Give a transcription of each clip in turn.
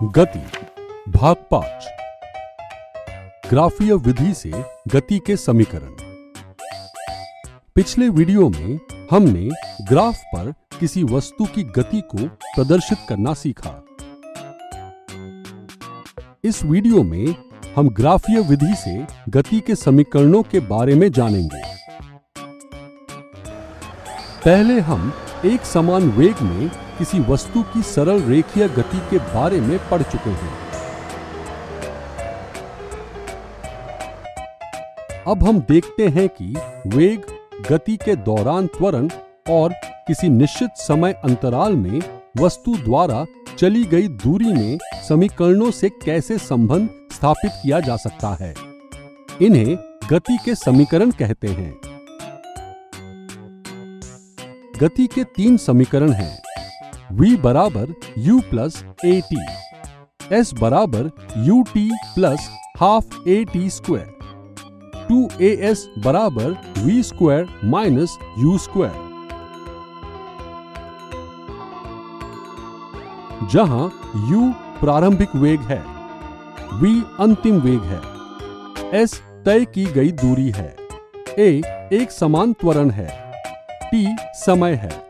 गति भाग 5 ग्राफीय विधि से गति के समीकरण। पिछले वीडियो में हमने ग्राफ पर किसी वस्तु की गति को प्रदर्शित करना सीखा। इस वीडियो में हम ग्राफीय विधि से गति के समीकरणों के बारे में जानेंगे। पहले हम एक समान वेग में किसी वस्तु की सरल रेखीय गति के बारे में पढ़ चुके हैं। अब हम देखते हैं कि वेग, गति के दौरान त्वरण और किसी निश्चित समय अंतराल में वस्तु द्वारा चली गई दूरी में समीकरणों से कैसे संबंध स्थापित किया जा सकता है। इन्हें गति के समीकरण कहते हैं। गति के 3 समीकरण हैं। v बराबर u plus A T, s बराबर u t plus half A T square, 2as बराबर v square minus u square. जहां u प्रारंभिक वेग है, v अंतिम वेग है, s तय की गई दूरी है, a एक समान त्वरण है, t समय है।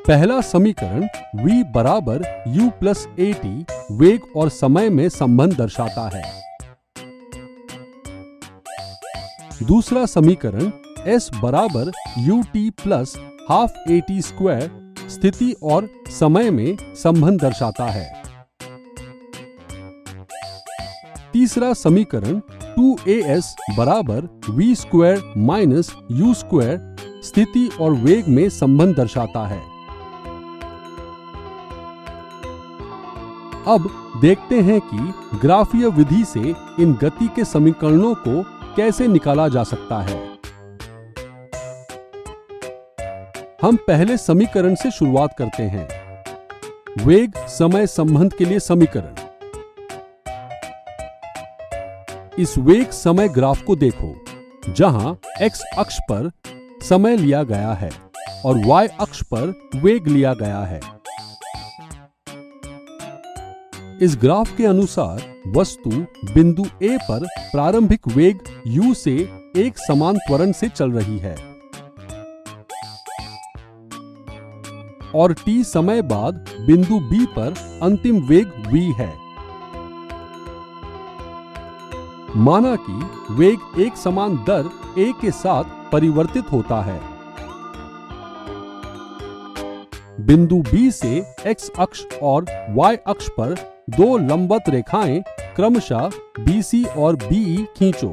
पहला समीकरण v बराबर u प्लस ए टी वेग और समय में संबंध दर्शाता है। दूसरा समीकरण s बराबर u t plus half A T square स्थिति और समय में संबंध दर्शाता है। तीसरा समीकरण 2as बराबर v square minus u square स्थिति और वेग में संबंध दर्शाता है। अब देखते हैं कि ग्राफीय विधि से इन गति के समीकरणों को कैसे निकाला जा सकता है। हम पहले समीकरण से शुरुआत करते हैं। वेग समय संबंध के लिए समीकरण। इस वेग समय ग्राफ को देखो, जहां x अक्ष पर समय लिया गया है और y अक्ष पर वेग लिया गया है। इस ग्राफ के अनुसार वस्तु बिंदु A पर प्रारंभिक वेग u से एक समान त्वरण से चल रही है और t समय बाद बिंदु B पर अंतिम वेग v है। माना कि वेग एक समान दर a के साथ परिवर्तित होता है। बिंदु B से x अक्ष और y अक्ष पर 2 लंबवत रेखाएं क्रमशः BC और BE खींचो।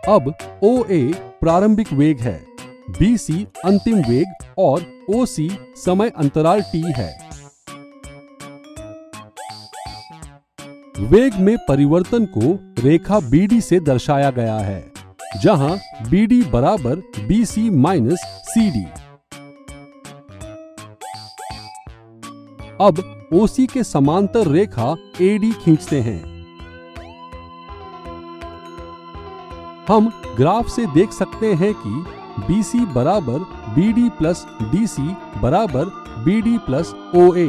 अब OA प्रारंभिक वेग है, BC अंतिम वेग और OC समय अंतराल T है। वेग में परिवर्तन को रेखा BD से दर्शाया गया है, जहां BD बराबर BC माइनस CD। अब OC के समांतर रेखा AD खींचते हैं। हम ग्राफ से देख सकते हैं कि BC बराबर BD प्लस DC बराबर BD प्लस OA।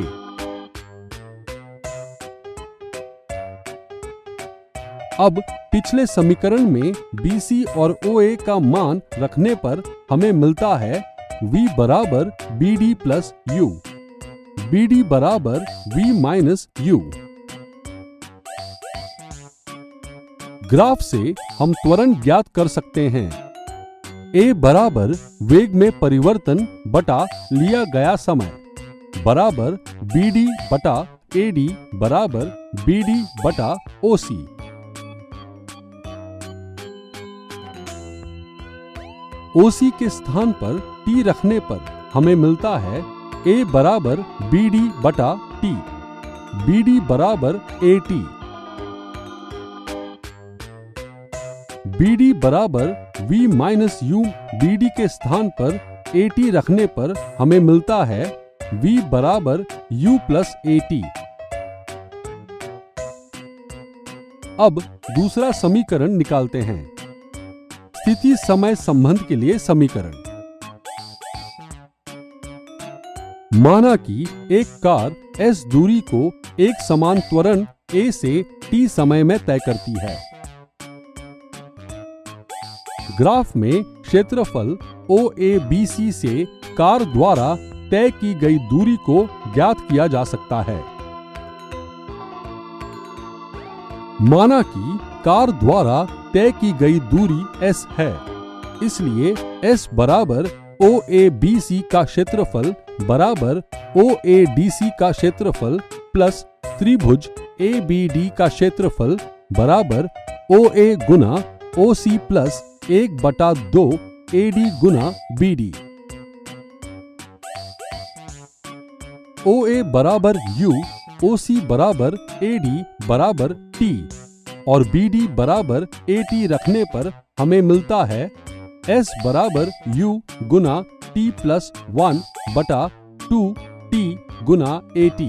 अब पिछले समीकरण में BC और OA का मान रखने पर हमें मिलता है V बराबर BD प्लस U, BD बराबर V माइनस U। ग्राफ से हम त्वरण ज्ञात कर सकते हैं। A बराबर वेग में परिवर्तन बटा लिया गया समय बराबर BD बटा AD बराबर BD बटा OC। OC के स्थान पर T रखने पर हमें मिलता है A बराबर BD बटा T, BD बराबर AT, BD बराबर V माइनस U। BD के स्थान पर AT रखने पर हमें मिलता है V बराबर U प्लस AT। अब दूसरा समीकरण निकालते हैं। स्थिति समय संबंध के लिए समीकरण। माना कि एक कार s दूरी को एक समान त्वरण a से t समय में तय करती है। ग्राफ में क्षेत्रफल OABC से कार द्वारा तय की गई दूरी को ज्ञात किया जा सकता है। माना कि कार द्वारा तय की गई दूरी s है, इसलिए s बराबर OABC का क्षेत्रफल बराबर OADC का क्षेत्रफल प्लस त्रिभुज ABD का क्षेत्रफल बराबर OA गुना OC प्लस 1/2 AD गुना BD। OA बराबर U, OC बराबर AD बराबर T और BD बराबर AT रखने पर हमें मिलता है S बराबर U Guna T plus 1/2 T Guna AT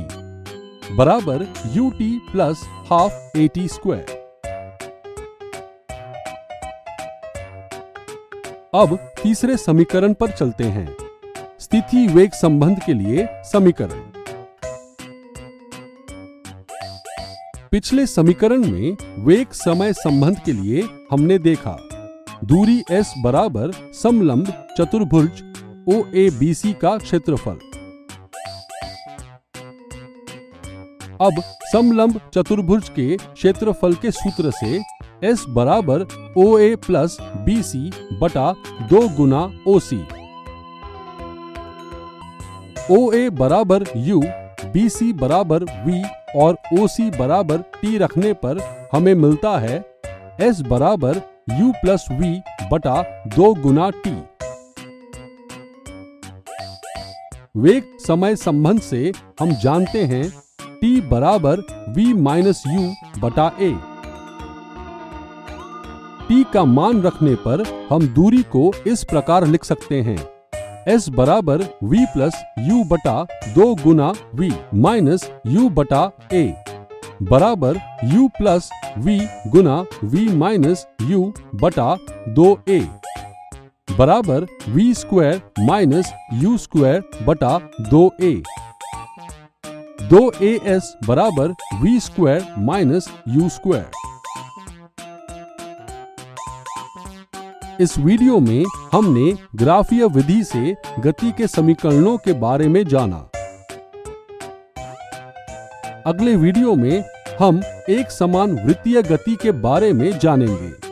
बराबर UT plus half AT square. अब तीसरे समीकरण पर चलते हैं। स्थिति वेग संबंध के लिए समीकरण। पिछले समीकरण में वेग समय संबंध के लिए हमने देखा दूरी s बराबर समलंब चतुर्भुज OABC का क्षेत्रफल। अब समलंब चतुर्भुज के क्षेत्रफल के सूत्र से s बराबर OA प्लस BC बटा 2 गुना OC। OA बराबर U, BC बराबर V और OC बराबर T रखने पर हमें मिलता है S बराबर U प्लस V बटा 2 गुना T। वेग समय संबंध से हम जानते हैं T बराबर V माइनस U बटा A। T का मान रखने पर हम दूरी को इस प्रकार लिख सकते हैं S बराबर V प्लस U बटा 2 गुना V माइनस U बटा A बराबर U प्लस V गुना V माइनस U बटा 2A बराबर V square minus U square बटा 2A। 2AS बराबर V square minus U square. इस वीडियो में हमने ग्राफीय विधि से गति के समीकरणों के बारे में जाना। अगले वीडियो में हम एक समान वृत्तीय गति के बारे में जानेंगे।